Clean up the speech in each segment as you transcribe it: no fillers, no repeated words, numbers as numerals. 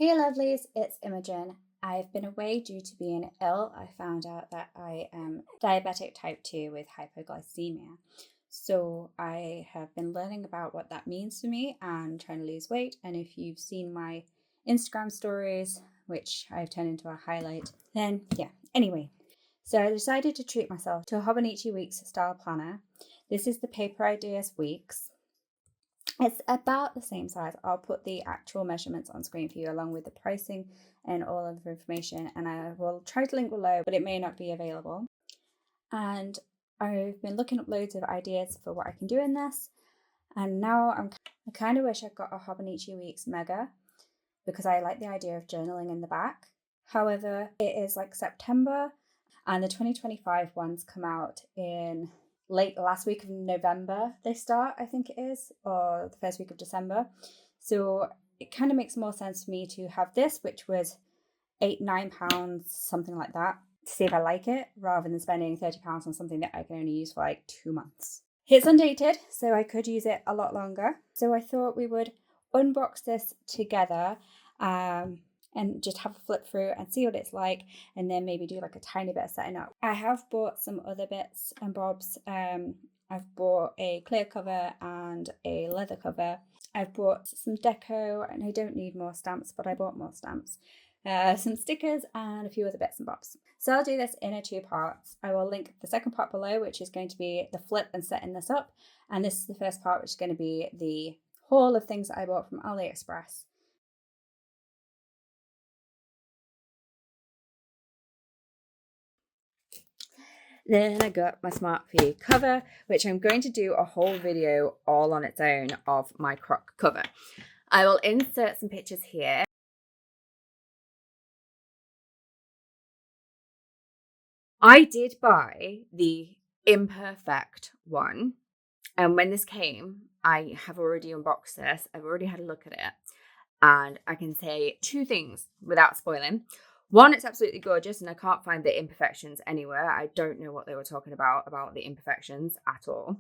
Hey lovelies, it's Imogen. I've been away due to being ill. I found out that I am diabetic type 2 with hypoglycemia. So I have been learning about what that means for me and trying to lose weight. And if you've seen my Instagram stories, which I've turned into a highlight, then yeah. Anyway, so I decided to treat myself to a Hobonichi Weeks style planner. This is the PAPERIDEAS Weeks. It's about the same size. I'll put the actual measurements on screen for you along with the pricing and all of the information, and I will try to link below, but it may not be available. And I've been looking up loads of ideas for what I can do in this, and now I kind of wish I got a Hobonichi Weeks Mega because I like the idea of journaling in the back. However, it is like September and the 2025 ones come out in late last week of November they start, I think it is, or the first week of December. So it kind of makes more sense for me to have this, which was £8-9, something like that, to see if I like it, rather than spending £30 on something that I can only use for like 2 months. It's undated, so I could use it a lot longer. So I thought we would unbox this together and just have a flip through and see what it's like, and then maybe do like a tiny bit of setting up. I have bought some other bits and bobs. I've bought a clear cover and a leather cover. I've bought some deco, and I don't need more stamps, but I bought more stamps. Some stickers and a few other bits and bobs. So I'll do this in 2 parts. I will link the second part below, which is going to be the flip and setting this up. And this is the first part, which is going to be the haul of things that I bought from AliExpress. Then I got my SMARTFEE cover, which I'm going to do a whole video all on its own of my Croc cover. I will insert some pictures here. I did buy the imperfect one, and when this came, I have already unboxed this. I've already had a look at it, and I can say 2 things without spoiling. One, it's absolutely gorgeous, and I can't find the imperfections anywhere. I don't know what they were talking about the imperfections at all.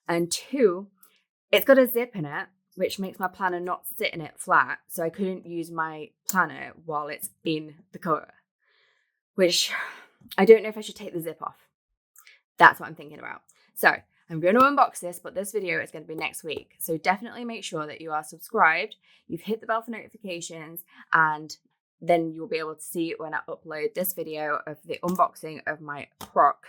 And 2, it's got a zip in it, which makes my planner not sit in it flat, so I couldn't use my planner while it's in the cover, which I don't know if I should take the zip off. That's what I'm thinking about. So I'm going to unbox this, but this video is going to be next week. So definitely make sure that you are subscribed, you've hit the bell for notifications, and then you'll be able to see when I upload this video of the unboxing of my Croc.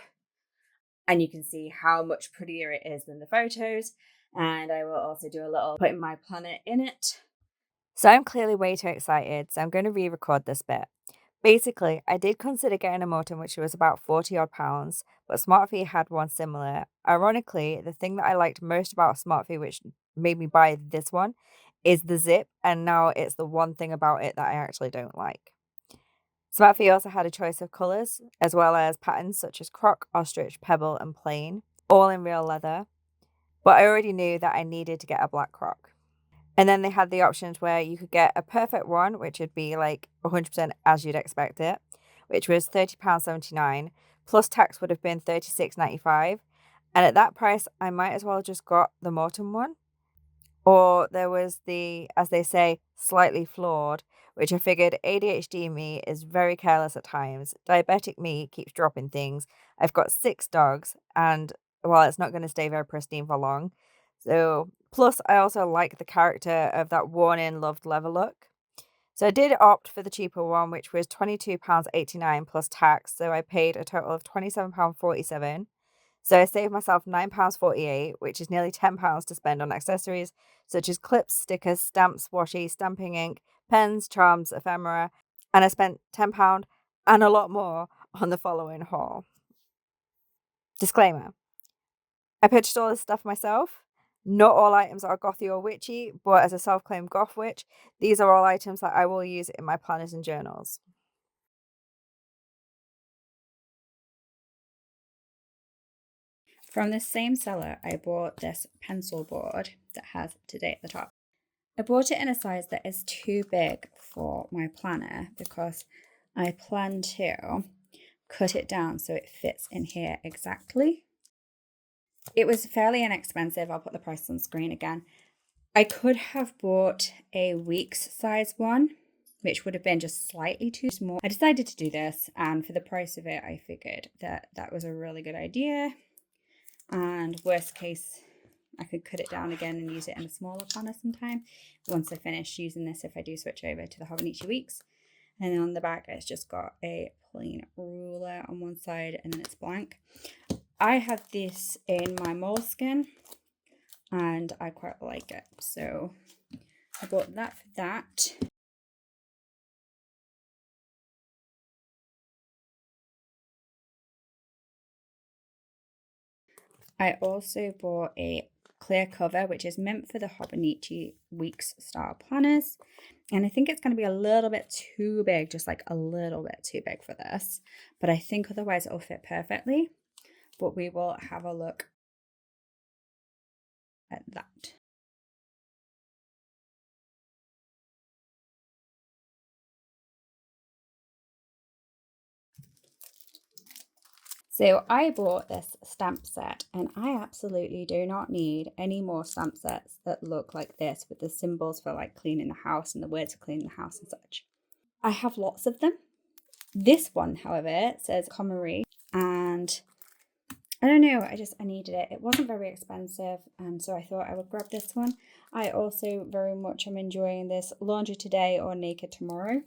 And you can see how much prettier it is than the photos. And I will also do a little putting my planner in it. So I'm clearly way too excited, so I'm going to re-record this bit. Basically, I did consider getting a Motum, which was about 40 odd pounds, but SmartFee had one similar. Ironically, the thing that I liked most about SmartFee, which made me buy this one, is the zip, and now it's the one thing about it that I actually don't like. SmartFee also had a choice of colours, as well as patterns such as Croc, Ostrich, Pebble, and Plain, all in real leather, but I already knew that I needed to get a black Croc. And then they had the options where you could get a perfect one, which would be like 100% as you'd expect it, which was £30.79, plus tax would have been £36.95. And at that price, I might as well just got the Motum one. Or there was the, as they say, slightly flawed, which I figured ADHD me is very careless at times. Diabetic me keeps dropping things. I've got 6 dogs, and well, it's not going to stay very pristine for long. So, plus I also like the character of that worn-in loved leather look. So I did opt for the cheaper one, which was £22.89 plus tax. So I paid a total of £27.47. So I saved myself £9.48, which is nearly £10 to spend on accessories such as clips, stickers, stamps, washi, stamping ink, pens, charms, ephemera, and I spent £10 and a lot more on the following haul. Disclaimer: I purchased all this stuff myself. Not all items are gothy or witchy, but as a self-claimed goth witch, these are all items that I will use in my planners and journals. From this same seller, I bought this pencil board that has today at the top. I bought it in a size that is too big for my planner because I plan to cut it down so it fits in here exactly. It was fairly inexpensive. I'll put the price on screen again. I could have bought a week's size one, which would have been just slightly too small. I decided to do this, and for the price of it, I figured that that was a really good idea. And worst case, I could cut it down again and use it in a smaller planner sometime once I finish using this, if I do switch over to the Hobonichi Weeks. And then on the back, it's just got a plain ruler on one side, and then it's blank. I have this in my moleskin, and I quite like it, so I bought that for that. I also bought a clear cover, which is meant for the Hobonichi Weeks style planners, and I think it's going to be a little bit too big, just like a little bit too big for this, but I think otherwise it'll fit perfectly. But we will have a look at that. So I bought this stamp set, and I absolutely do not need any more stamp sets that look like this with the symbols for like cleaning the house and the words for cleaning the house and such. I have lots of them. This one, however, says Kawaii, and I don't know, I needed it. It wasn't very expensive, and so I thought I would grab this one. I also very much am enjoying this Laundry Today or Naked Tomorrow,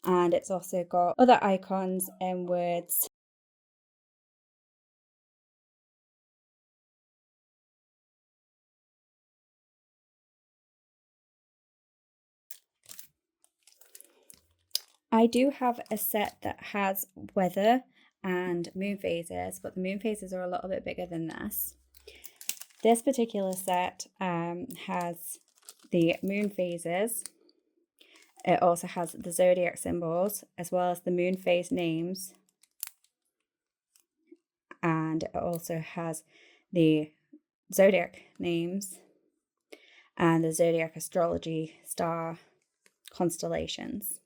and it's also got other icons and words. I do have a set that has weather and moon phases, but the moon phases are a little bit bigger than this. This particular set has the moon phases. It also has the zodiac symbols as well as the moon phase names. And it also has the zodiac names and the zodiac astrology star constellations.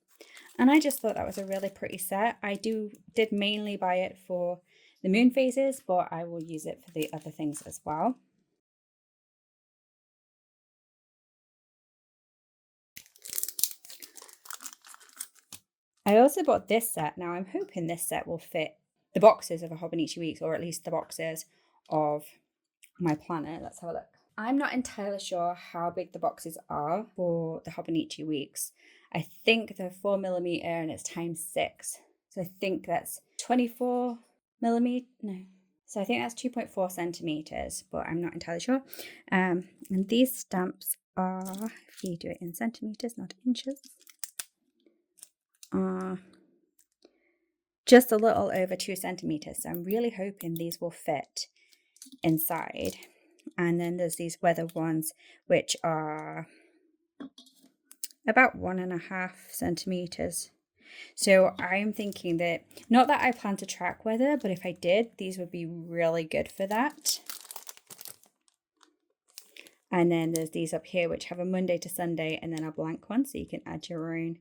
And I just thought that was a really pretty set. I did mainly buy it for the moon phases, but I will use it for the other things as well. I also bought this set. Now I'm hoping this set will fit the boxes of a Hobonichi Weeks, or at least the boxes of my planner. Let's have a look. I'm not entirely sure how big the boxes are for the Hobonichi Weeks. I think they're 4mm and it's ×6. So I think that's 24mm. No. So I think that's 2.4 centimeters, but I'm not entirely sure. And these stamps are, if you do it in centimeters, not inches, just a little over 2 centimeters. So I'm really hoping these will fit inside. And then there's these weather ones, which are about 1.5 centimeters. So I'm thinking that, not that I plan to track weather, but if I did, these would be really good for that. And then there's these up here, which have a Monday to Sunday and then a blank one, so you can add your own,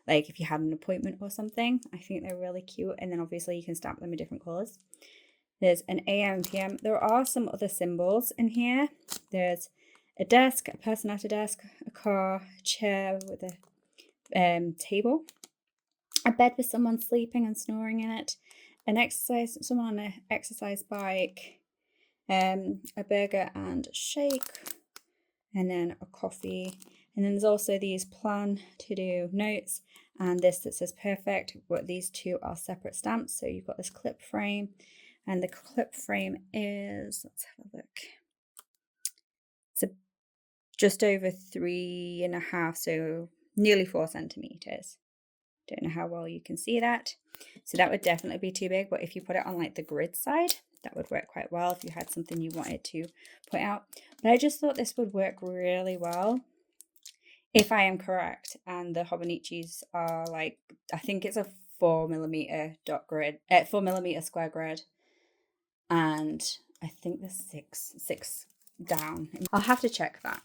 like if you had an appointment or something. I think they're really cute. And then obviously you can stamp them in different colors. There's an AM and PM. There are some other symbols in here. There's a desk, a person at a desk, a car, a chair with a table, a bed with someone sleeping and snoring in it, someone on an exercise bike, a burger and shake, and then a coffee. And then there's also these plan to do notes, and this that says perfect, but these two are separate stamps. So you've got this clip frame, and the clip frame is, let's have a look, it's just over 3.5, so nearly 4 centimeters. Don't know how well you can see that. So that would definitely be too big, but if you put it on like the grid side, that would work quite well if you had something you wanted to put out. But I just thought this would work really well, if I am correct. And the Hobonichis are like, I think it's a 4mm dot grid, 4mm square grid, and I think there's six down. I'll have to check that.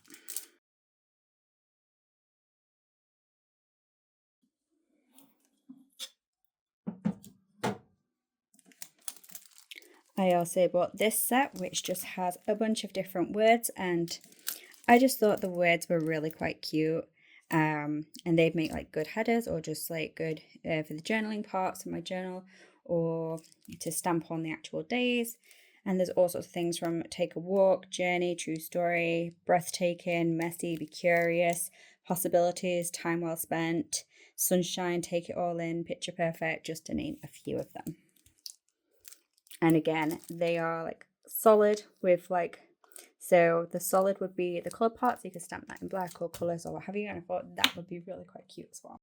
I also bought this set, which just has a bunch of different words, and I just thought the words were really quite cute. And they'd make like good headers, or just like good for the journaling parts of my journal, or to stamp on the actual days. And there's all sorts of things from take a walk, journey, true story, breathtaking, messy, be curious, possibilities, time well spent, sunshine, take it all in, picture perfect, just to name a few of them. And again, they are like solid with like, so the solid would be the colored parts. You could stamp that in black or colors or what have you. And I thought that would be really quite cute as well.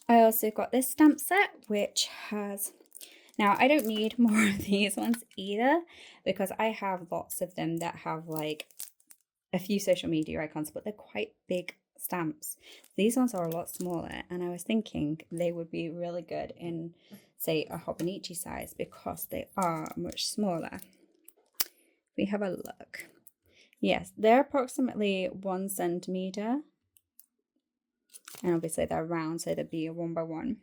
I also got this stamp set, which has, now I don't need more of these ones either, because I have lots of them that have like a few social media icons, but they're quite big stamps. These ones are a lot smaller, and I was thinking they would be really good in, say, a Hobonichi size, because they are much smaller. We have a look. Yes, they're approximately 1 centimeter, and obviously they're round, so they'd be a 1x1.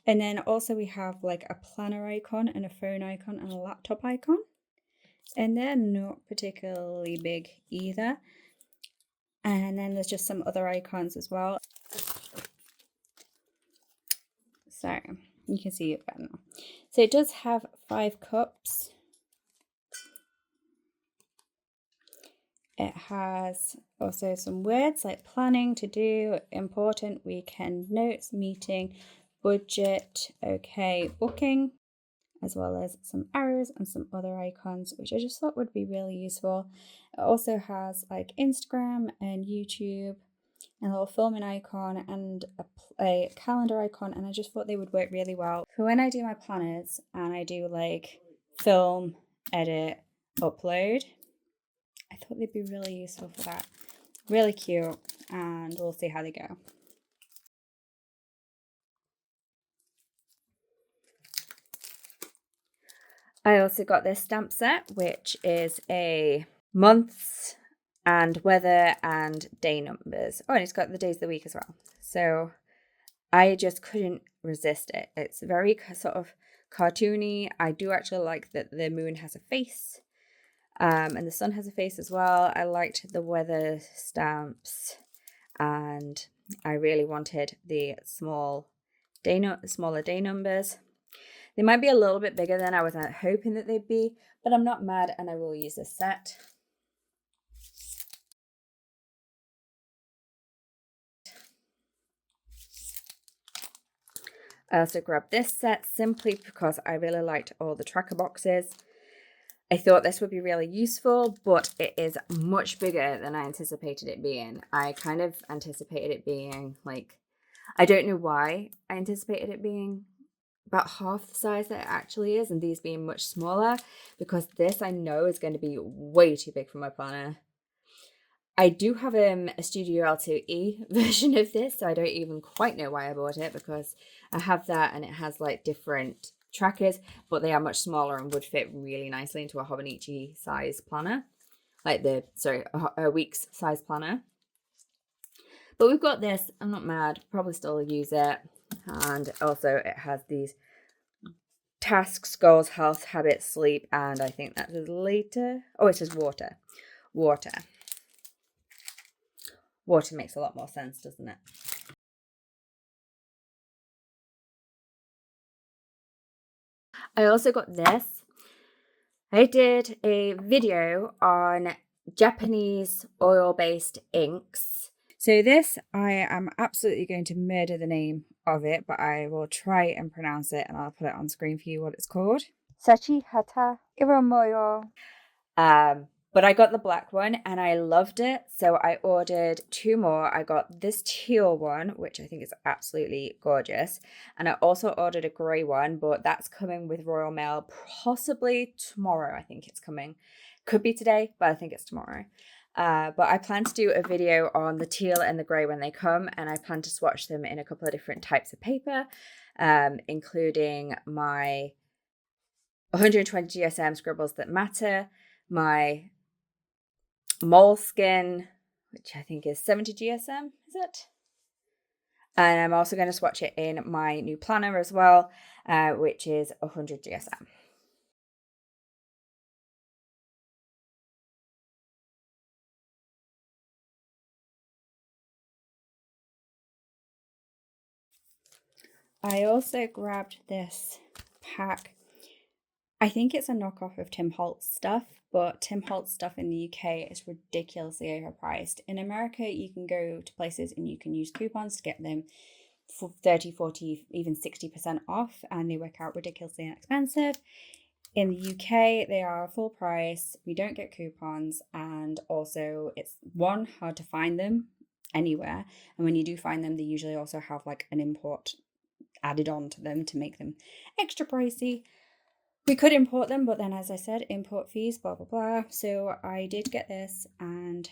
And then also we have like a planner icon and a phone icon and a laptop icon, and they're not particularly big either. And then there's just some other icons as well. So you can see it better now. So it does have 5 cups. It has also some words like planning, to do, important, weekend, notes, meeting, budget, okay, booking, as well as some arrows and some other icons, which I just thought would be really useful. It also has like Instagram and YouTube and a little filming icon and a calendar icon, and I just thought they would work really well for when I do my planners and I do like film, edit, upload. I thought they'd be really useful for that. Really cute, and we'll see how they go. I also got this stamp set, which is a months and weather and day numbers. Oh, and it's got the days of the week as well. So I just couldn't resist it. It's very sort of cartoony. I do actually like that the moon has a face, and the sun has a face as well. I liked the weather stamps, and I really wanted the smaller day numbers. They might be a little bit bigger than I was hoping that they'd be, but I'm not mad, and I will use this set. I also grabbed this set simply because I really liked all the tracker boxes. I thought this would be really useful, but it is much bigger than I anticipated it being. I kind of anticipated it being like, I don't know why I anticipated it being about half the size that it actually is, and these being much smaller, because this I know is going to be way too big for my planner. I do have a Studio L2E version of this, so I don't even quite know why I bought it, because I have that and it has like different trackers, but they are much smaller and would fit really nicely into a Hobonichi size planner, like a week's size planner. But we've got this. I'm not mad. Probably still use it. And also it has these tasks, goals, health, habits, sleep, and I think that is later. Oh, it says water. Water makes a lot more sense, doesn't it? I also got this. I did a video on Japanese oil-based inks. So this, I am absolutely going to murder the name of it, but I will try and pronounce it, and I'll put it on screen for you what it's called. Sachi Hata Iramoyo. But I got the black one and I loved it, so I ordered 2 more. I got this teal one, which I think is absolutely gorgeous, and I also ordered a grey one, but that's coming with Royal Mail possibly tomorrow. I think it's coming. Could be today, but I think it's tomorrow. But I plan to do a video on the teal and the grey when they come, and I plan to swatch them in a couple of different types of paper, including my 120 GSM Scribbles That Matter, my Moleskin, which I think is 70 GSM, is it? And I'm also going to swatch it in my new planner as well, which is 100 GSM. I also grabbed this pack. I think it's a knockoff of Tim Holtz stuff, but Tim Holtz stuff in the UK is ridiculously overpriced. In America, you can go to places and you can use coupons to get them for 30, 40, even 60% off, and they work out ridiculously inexpensive. In the UK, they are full price. We don't get coupons, and also it's one, hard to find them anywhere, and when you do find them, they usually also have like an import added on to them to make them extra pricey. We could import them, but then, as I said, import fees, blah blah blah. So I did get this, and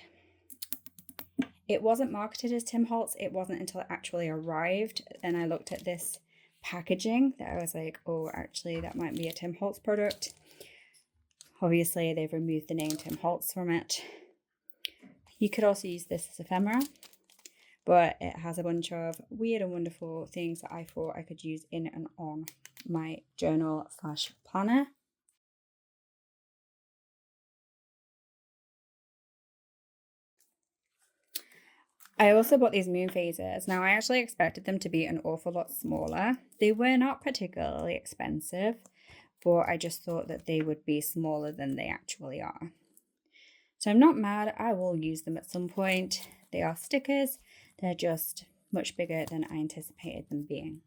it wasn't marketed as Tim Holtz. It wasn't until it actually arrived and I looked at this packaging that I was like, oh, actually that might be a Tim Holtz product. Obviously they've removed the name Tim Holtz from it. You could also use this as ephemera, but it has a bunch of weird and wonderful things that I thought I could use in and on my journal / planner. I also bought these moon phasers. Now, I actually expected them to be an awful lot smaller. They were not particularly expensive, but I just thought that they would be smaller than they actually are. So I'm not mad. I will use them at some point. They are stickers. They're just much bigger than I anticipated them being.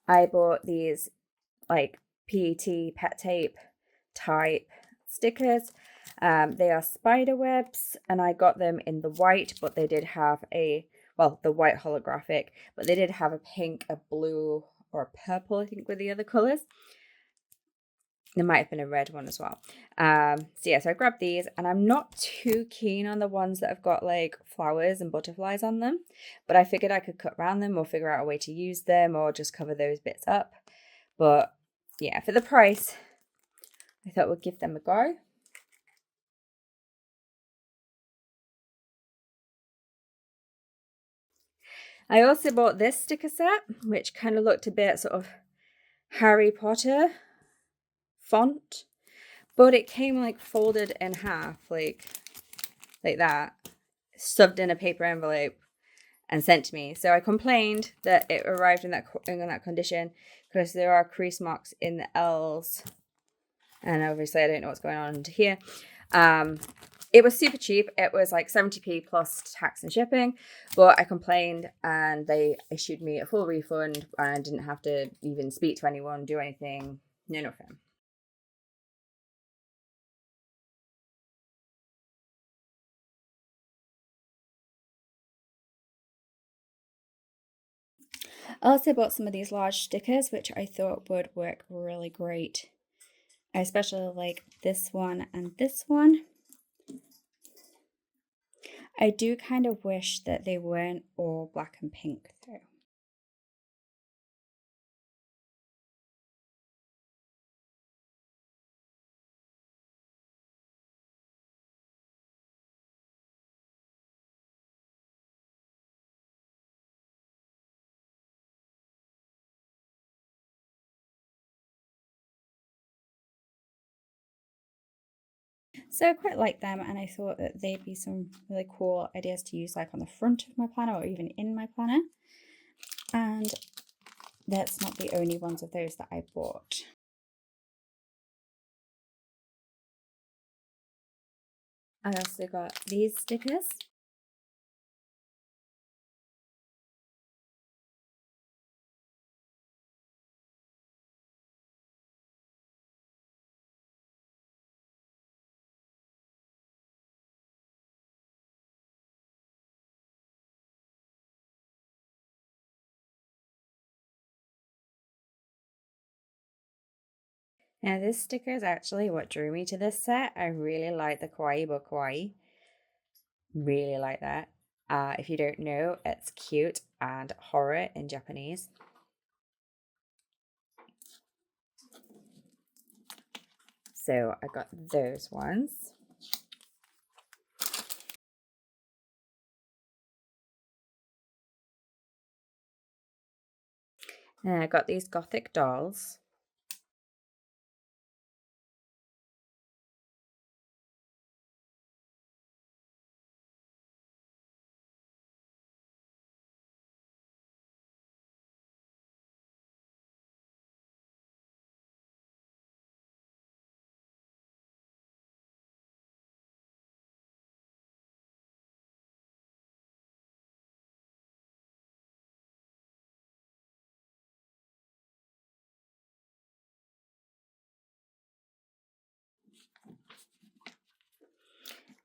I bought these like PET pet tape type stickers. They are spider webs, and I got them in the white, but they did have the white holographic, but they did have a pink, a blue, or a purple, I think, were the other colors. There might have been a red one as well. So I grabbed these, and I'm not too keen on the ones that have got like flowers and butterflies on them, but I figured I could cut around them or figure out a way to use them or just cover those bits up. But yeah, for the price, I thought we'd give them a go. I also bought this sticker set, which kind of looked a bit sort of Harry Potter font, but it came like folded in half, like that, stuffed in a paper envelope and sent to me. So I complained that it arrived in that condition because there are crease marks in the L's, and obviously I don't know what's going on here. It was super cheap. It was like 70p plus tax and shipping, but I complained and they issued me a full refund, and I didn't have to even speak to anyone, do anything, no nothing. I also bought some of these large stickers, which I thought would work really great. I especially like this one and this one. I do kind of wish that they weren't all black and pink though. So I quite like them, and I thought that they'd be some really cool ideas to use like on the front of my planner or even in my planner. And that's not the only ones of those that I bought. I also got these stickers. Now this sticker is actually what drew me to this set. I really like the Kawaii by Kawai. Really like that. If you don't know, it's cute and horror in Japanese. So I got those ones. And I got these Gothic dolls.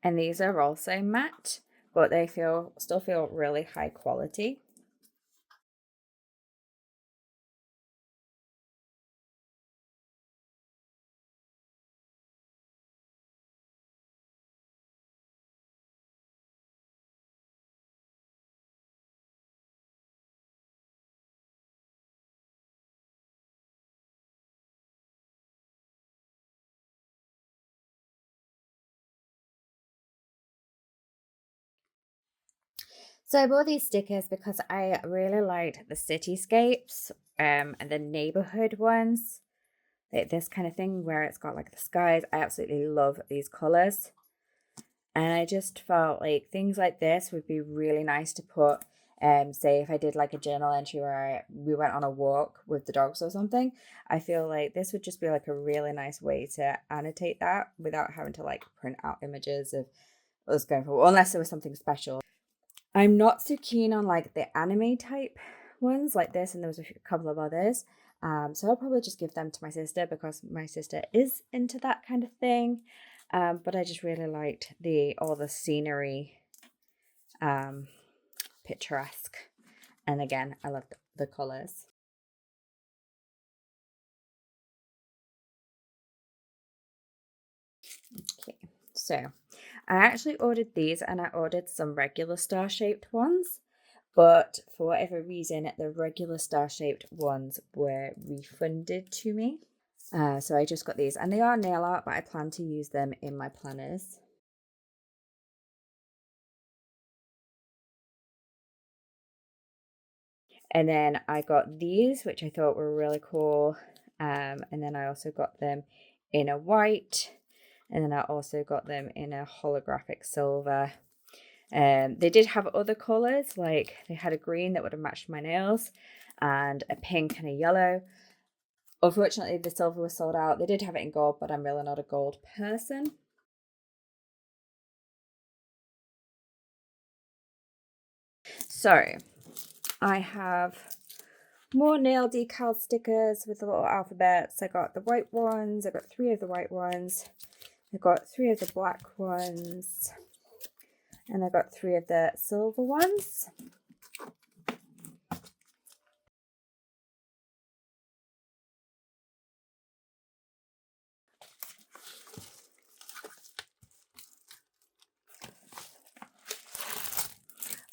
And these are also matte, but they still feel really high quality. So I bought these stickers because I really liked the cityscapes and the neighborhood ones. Like this kind of thing where it's got like the skies. I absolutely love these colors. And I just felt like things like this would be really nice to put, say if I did like a journal entry where we went on a walk with the dogs or something. I feel like this would just be like a really nice way to annotate that without having to like print out images of us going for, unless there was something special. I'm not so keen on like the anime type ones like this, and there was a couple of others. So I'll probably just give them to my sister because my sister is into that kind of thing. But I just really liked all the scenery, picturesque, and again, I love the colors. Okay, so I actually ordered these, and I ordered some regular star-shaped ones. But for whatever reason, the regular star-shaped ones were refunded to me. So I just got these, and they are nail art, but I plan to use them in my planners. And then I got these, which I thought were really cool. And then I also got them in a white, and then I also got them in a holographic silver. They did have other colors, like they had a green that would have matched my nails, and a pink and a yellow. Unfortunately, the silver was sold out. They did have it in gold, but I'm really not a gold person. So I have more nail decal stickers with the little alphabets. I got the white ones. I got 3 of the white ones. I got 3 of the black ones. And I got 3 of the silver ones.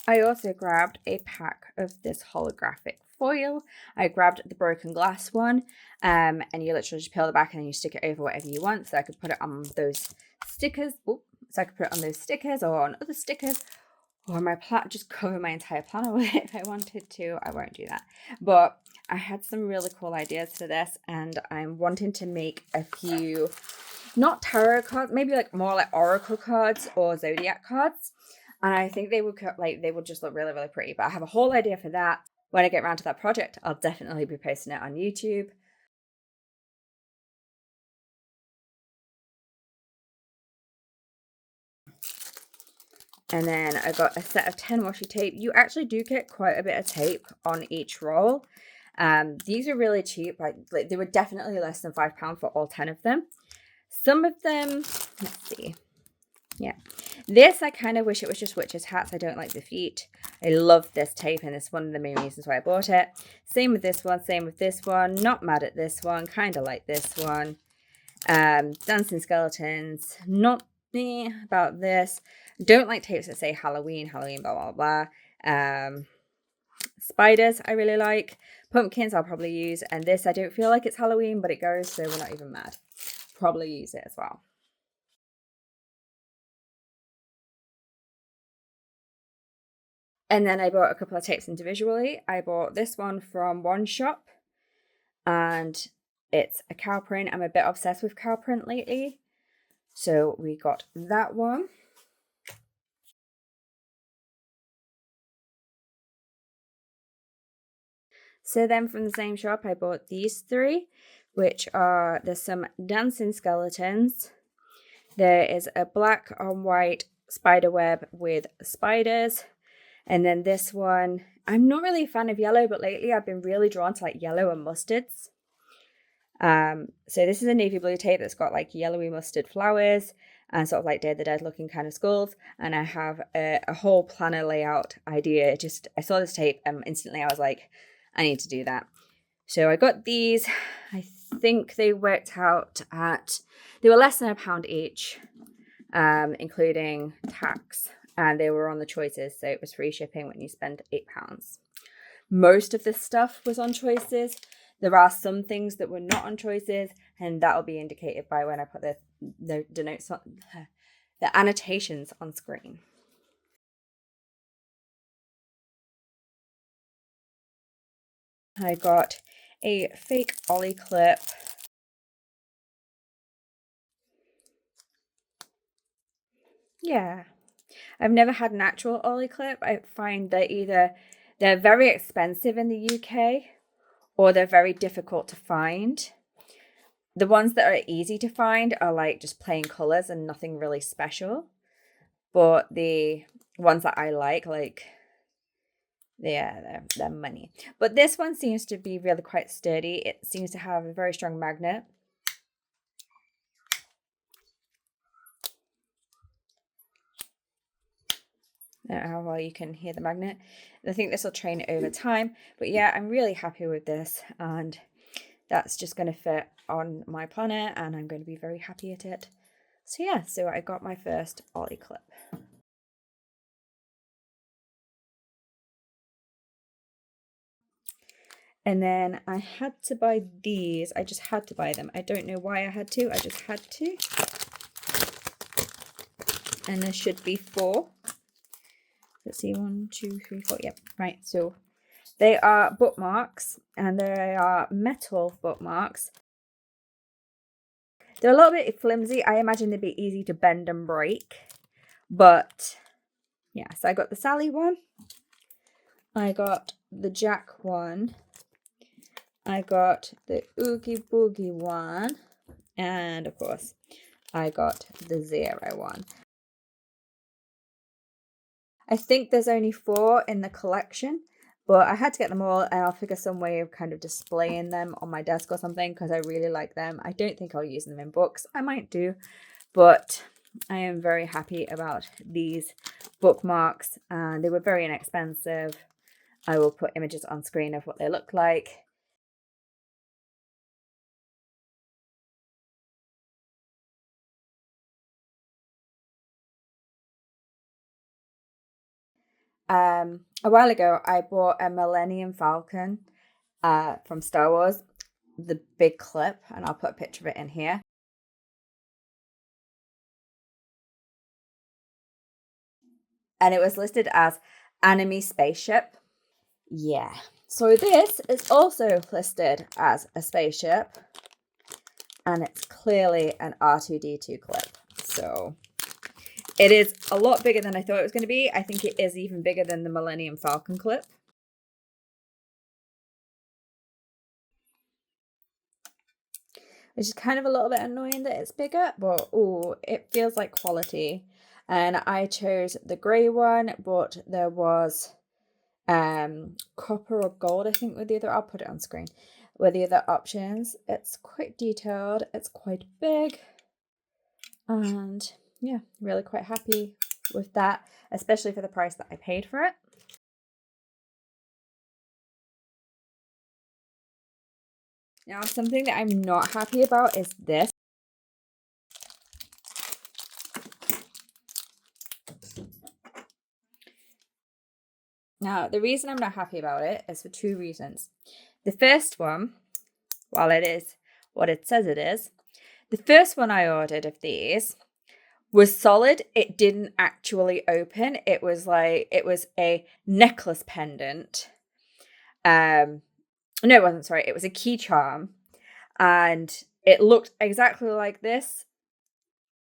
I also grabbed a pack of this holographic foil. I grabbed the broken glass one, and you literally just peel the back and then you stick it over whatever you want. So I could put it on those stickers. So I could put it on those stickers or on other stickers, or my just cover my entire planner with it if I wanted to. I won't do that. But I had some really cool ideas for this, and I'm wanting to make a few, not tarot cards, maybe like more like oracle cards or zodiac cards. And I think they would just look really, really pretty. But I have a whole idea for that. When I get around to that project, I'll definitely be posting it on YouTube. And then I got a set of 10 washi tape. You actually do get quite a bit of tape on each roll. These are really cheap. Like they were definitely less than £5 for all 10 of them. Some of them, let's see. Yeah. This, I kind of wish it was just witches' hats. I don't like the feet. I love this tape, and it's one of the main reasons why I bought it. Same with this one, same with this one. Not mad at this one. Kind of like this one. Dancing skeletons. Not me about this. Don't like tapes that say Halloween, blah, blah, blah. Spiders, I really like. Pumpkins, I'll probably use. And this, I don't feel like it's Halloween, but it goes, so we're not even mad. Probably use it as well. And then I bought a couple of tapes individually. I bought this one from One Shop, and it's a cow print. I'm a bit obsessed with cow print lately. So we got that one. So then from the same shop, I bought these 3, which are, there's some dancing skeletons. There is a black on white spider web with spiders. And then this one, I'm not really a fan of yellow, but lately I've been really drawn to like yellow and mustards. So this is a navy blue tape that's got like yellowy mustard flowers and sort of like Day of the Dead looking kind of skulls. And I have a whole planner layout idea. I saw this tape and instantly I was like, I need to do that. So I got these. I think they worked out they were less than £1 each, including tax. And they were on the choices, so it was free shipping when you spend £8. Most of this stuff was on choices. There are some things that were not on choices, and that'll be indicated by when I put the notes on, the annotations on screen. I got a fake Oli clip. Yeah, I've never had an actual Oli clip. I find that either they're very expensive in the UK or they're very difficult to find. The ones that are easy to find are like just plain colors and nothing really special. But the ones that I like they're money. But this one seems to be really quite sturdy. It seems to have a very strong magnet. I don't know how well you can hear the magnet. I think this will train over time. But yeah, I'm really happy with this. And that's just going to fit on my planner. And I'm going to be very happy at it. So yeah, so I got my first Oli clip. And then I had to buy these. I just had to buy them. I don't know why I had to. I just had to. And there should be 4. Let's see, 1, 2, 3, 4. Yep, right. So they are bookmarks, and they are metal bookmarks. They're a little bit flimsy. I imagine they'd be easy to bend and break. But yeah, so I got the Sally one. I got the Jack one. I got the Oogie Boogie one. And of course, I got the 0 one. I think there's only 4 in the collection, but I had to get them all, and I'll figure some way of kind of displaying them on my desk or something because I really like them. I don't think I'll use them in books. I might do, but I am very happy about these bookmarks, and they were very inexpensive. I will put images on screen of what they look like. A while ago, I bought a Millennium Falcon from Star Wars, the big clip, and I'll put a picture of it in here. And it was listed as enemy spaceship. Yeah. So this is also listed as a spaceship, and it's clearly an R2-D2 clip. So it is a lot bigger than I thought it was going to be. I think it is even bigger than the Millennium Falcon clip. Which is kind of a little bit annoying that it's bigger, but oh, it feels like quality. And I chose the grey one, but there was copper or gold, I think, with the other. I'll put it on screen with the other options. It's quite detailed, it's quite big, and yeah, really quite happy with that, especially for the price that I paid for it. Now, something that I'm not happy about is this. Now, the reason I'm not happy about it is for 2 reasons. The first one, while it is what it says it is, the first one I ordered of these was solid. It didn't actually open. It was a necklace pendant. No, it wasn't, sorry. It was a key charm. And it looked exactly like this.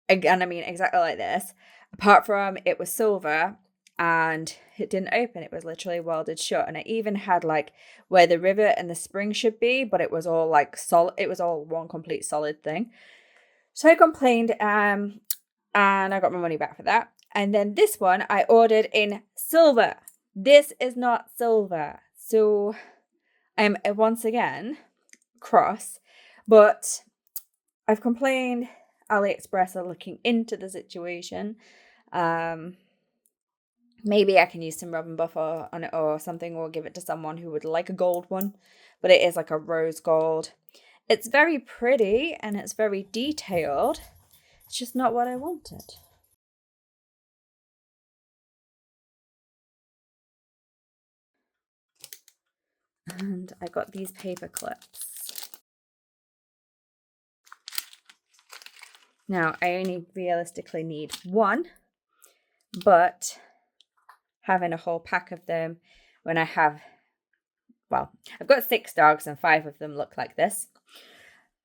Again, I mean, exactly like this. Apart from it was silver and it didn't open. It was literally welded shut. And it even had like where the rivet and the spring should be, but it was all like solid. It was all one complete solid thing. So I complained and I got my money back for that. And then this one I ordered in silver. This is not silver. So I'm once again cross. But I've complained. AliExpress are looking into the situation. Maybe I can use some rub and buff on it or something, or give it to someone who would like a gold one. But it is like a rose gold. It's very pretty and it's very detailed. It's just not what I wanted. And I got these paper clips. Now, I only realistically need one, but having a whole pack of them when I have, well, I've got 6 dogs and 5 of them look like this.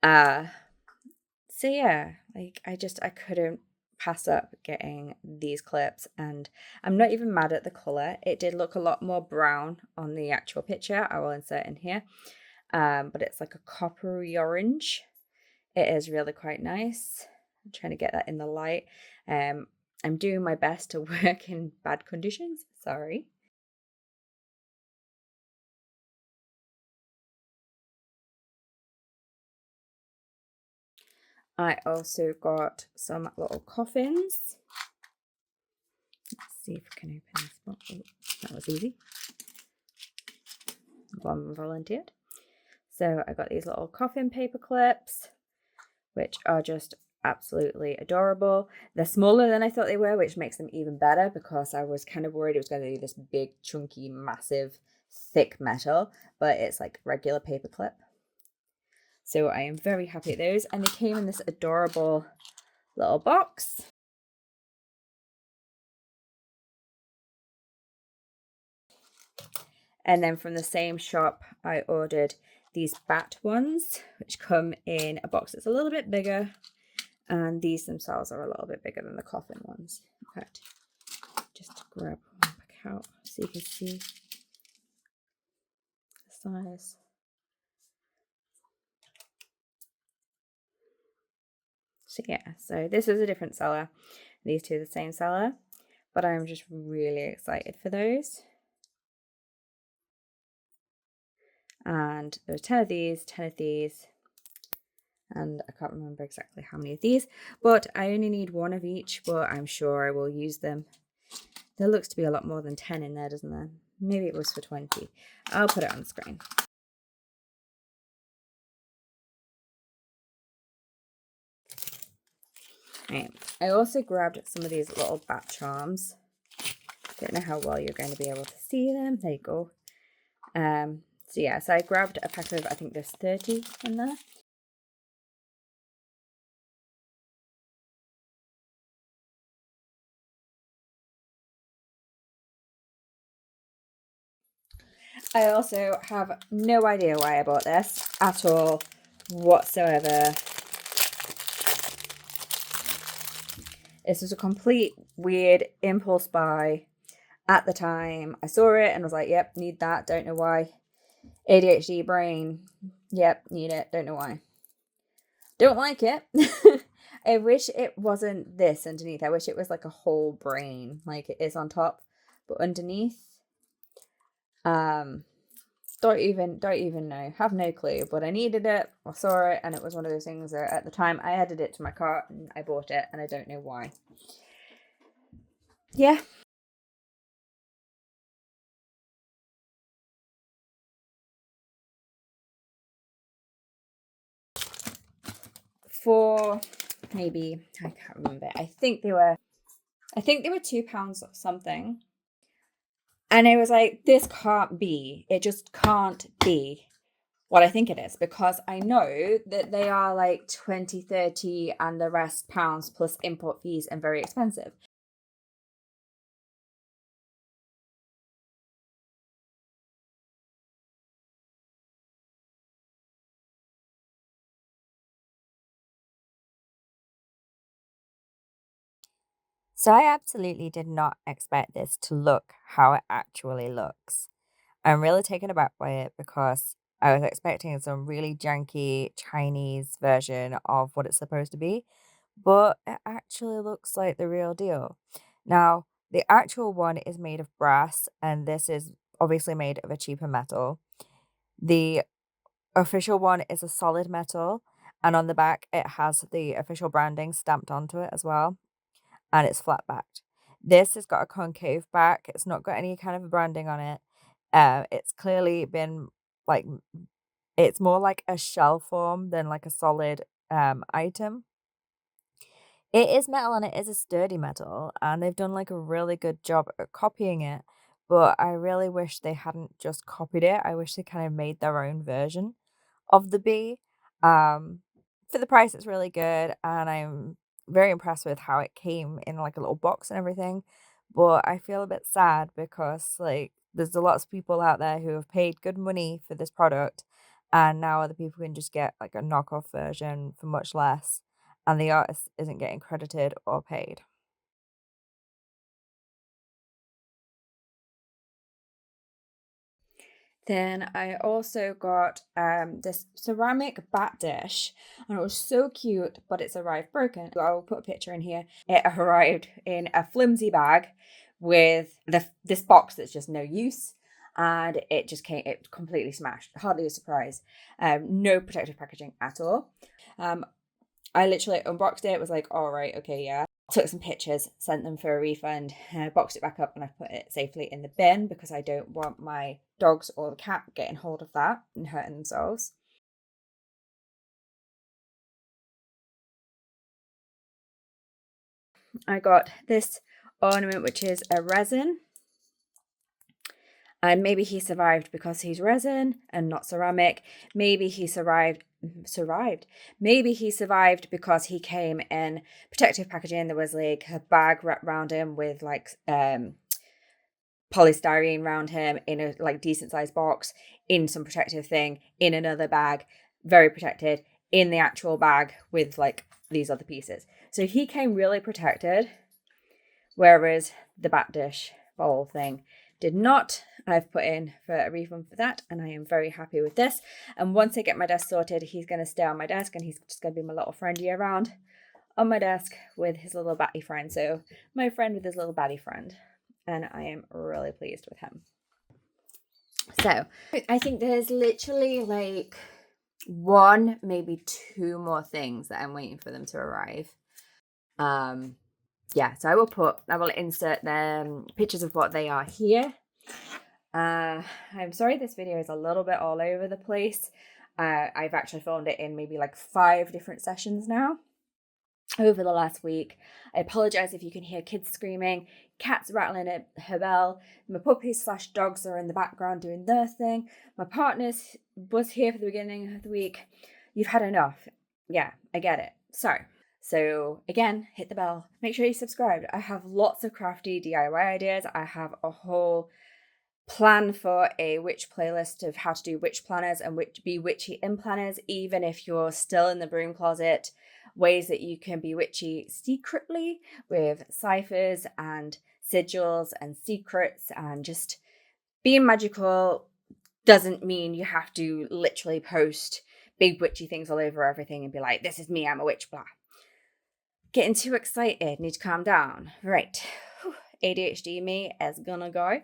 So yeah, like I couldn't pass up getting these clips, and I'm not even mad at the color. It did look a lot more brown on the actual picture. I will insert in here. But it's like a coppery orange. It is really quite nice. I'm trying to get that in the light. I'm doing my best to work in bad conditions. Sorry. I also got some little coffins. Let's see if I can open this one. Oh, that was easy. One volunteered. So I got these little coffin paper clips, which are just absolutely adorable. They're smaller than I thought they were, which makes them even better because I was kind of worried it was going to be this big, chunky, massive, thick metal, but it's like regular paper clip. So I am very happy at those. And they came in this adorable little box. And then from the same shop, I ordered these bat ones, which come in a box that's a little bit bigger. And these themselves are a little bit bigger than the coffin ones. In fact, just to grab one back out so you can see the size. So yeah, so this is a different seller. These two are the same seller, but I'm just really excited for those. And there's 10 of these, 10 of these, and I can't remember exactly how many of these, but I only need one of each, but I'm sure I will use them. There looks to be a lot more than 10 in there, doesn't there? Maybe it was for 20. I'll put it on the screen. Right. I also grabbed some of these little bat charms. Don't know how well you're going to be able to see them. There you go. So yeah, so I grabbed a pack of, I think there's 30 in there. I also have no idea why I bought this at all, whatsoever. This was a complete weird impulse buy at the time. I saw it and was like, yep, need that, don't know why. ADHD brain, yep, need it, don't know why. Don't like it. I wish it wasn't this underneath. I wish it was like a whole brain, like it is on top, but underneath, don't even know, have no clue, but I needed it. I saw it and it was one of those things that at the time I added it to my cart and I bought it and I don't know why. Yeah. For maybe, I can't remember, I think they were £2 or something. And I was like, this can't be. It just can't be what I think it is, because I know that they are like 20, 30 and the rest pounds plus import fees and very expensive. So I absolutely did not expect this to look how it actually looks. I'm really taken aback by it because I was expecting some really janky Chinese version of what it's supposed to be, but it actually looks like the real deal. Now, the actual one is made of brass, and this is obviously made of a cheaper metal. The official one is a solid metal, And on the back, it has the official branding stamped onto it as well. And it's flat backed. This has got a concave back. It's not got any kind of branding on it. It's clearly been like, it's more like a shell form than like a solid item. It is metal and it is a sturdy metal, and they've done like a really good job at copying it. But I really wish they hadn't just copied it. I wish they kind of made their own version of the bee. Um, for the price, it's really good, and I'm very impressed with how it came in like a little box and everything. But I feel a bit sad because like there's a lot of people out there who have paid good money for this product, and now other people can just get like a knockoff version for much less, and the artist isn't getting credited or paid. Then I also got this ceramic bat dish, and it was so cute, but it's arrived broken. I'll put a picture in here. It arrived in a flimsy bag with this box that's just no use, and it completely smashed. Hardly a surprise. No protective packaging at all. I literally unboxed it, was like, all right, okay, yeah. Took some pictures, sent them for a refund, boxed it back up, and I put it safely in the bin because I don't want my dogs or the cat getting hold of that and hurting themselves. I got this ornament, which is a resin. And maybe he survived because he's resin and not ceramic. Maybe he survived. Maybe he survived because he came in protective packaging. There was like a bag wrapped around him with like polystyrene around him in a like decent sized box, in some protective thing, in another bag, very protected, in the actual bag with like these other pieces. So he came really protected, whereas the bat dish bowl thing did not. I've put in for a refund for that, and I am very happy with this. And once I get my desk sorted, he's going to stay on my desk, and he's just going to be my little friend year round on my desk with his little batty friend. So my friend with his little batty friend, and I am really pleased with him. So I think there's literally like one, maybe two more things that I'm waiting for them to arrive. Yeah, so I will insert the pictures of what they are here. I'm sorry this video is a little bit all over the place. I've actually filmed it in maybe like 5 different sessions now over the last week. I apologize if you can hear kids screaming, cats rattling at her bell. My puppies / dogs are in the background doing their thing. My partner was here for the beginning of the week. You've had enough. Yeah, I get it. So again, hit the bell. Make sure you subscribe. I have lots of crafty DIY ideas. I have a whole plan for a witch playlist of how to do witch planners and be witchy in planners, even if you're still in the broom closet. Ways that you can be witchy secretly with ciphers and sigils and secrets, and just being magical doesn't mean you have to literally post big witchy things all over everything and be like, this is me, I'm a witch, blah. Getting too excited, need to calm down. Right. ADHD me is gonna go.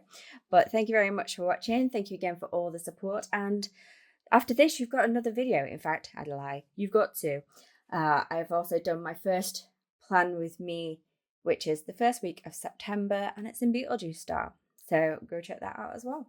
But thank you very much for watching. Thank you again for all the support. And after this, you've got another video. In fact, I'd lie. You've got two. I've also done my first plan with me, which is the first week of September, and it's in Beetlejuice style. So go check that out as well.